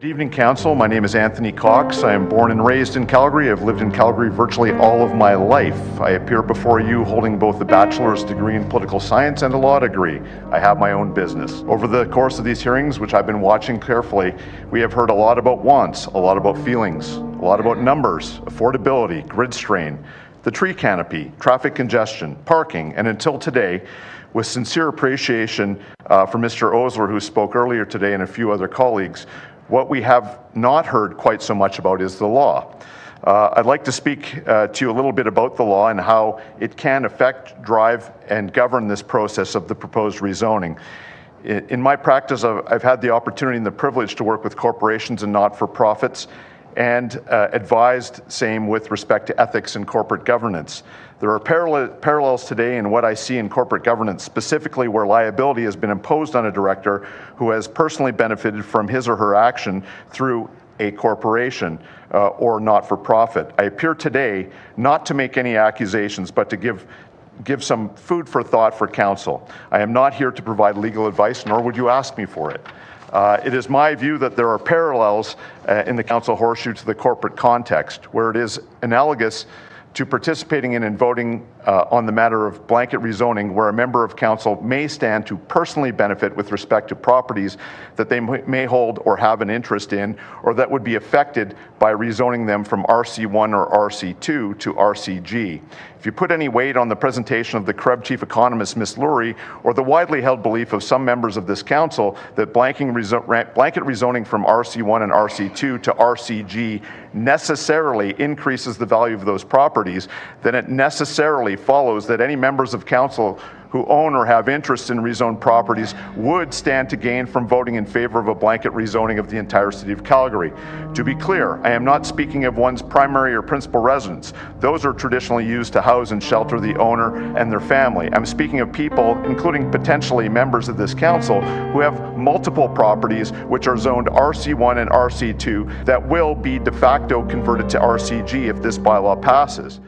Good evening, Council. My name is Anthony COX. I am born and raised in Calgary. I've lived in Calgary virtually all of my life. I appear before you holding both a bachelor's degree in political science and a law degree. I have my own business. Over the course of these hearings, which I've been watching carefully, we have heard a lot about wants, a lot about feelings, a lot about numbers, affordability, grid strain, the tree canopy, traffic congestion, parking, and until today, with sincere appreciation for Mr. Osler, who spoke earlier today, and a few other colleagues, what we have not heard quite so much about is the law. I'd like to speak to you a little bit about the law and how it can affect, drive, and govern this process of the proposed rezoning. In my practice, I've had the opportunity and the privilege to work with corporations and not-for-profits and advised same with respect to ethics and corporate governance. There are parallels today in what I see in corporate governance, specifically where liability has been imposed on a director who has personally benefited from his or her action through a corporation or not-for-profit. I appear today not to make any accusations, but to give some food for thought for council. I am not here to provide legal advice, nor would you ask me for it. It is my view that there are parallels in the council horseshoe to the corporate context, where it is analogous to participating in and voting on the matter of blanket rezoning, where a member of council may stand to personally benefit with respect to properties that they may hold or have an interest in, or that would be affected by rezoning them from RC1 or RC2 to RCG. If you put any weight on the presentation of the CREB chief economist, Ms. Lurie, or the widely held belief of some members of this council that blanket rezoning from RC1 and RC2 to RCG necessarily increases the value of those properties, then it necessarily follows that any members of council who own or have interest in rezoned properties would stand to gain from voting in favor of a blanket rezoning of the entire city of Calgary. To be clear, I am not speaking of one's primary or principal residence. Those are traditionally used to house and shelter the owner and their family. I'm speaking of people, including potentially members of this council, who have multiple properties which are zoned RC1 and RC2 that will be de facto converted to RCG if this bylaw passes.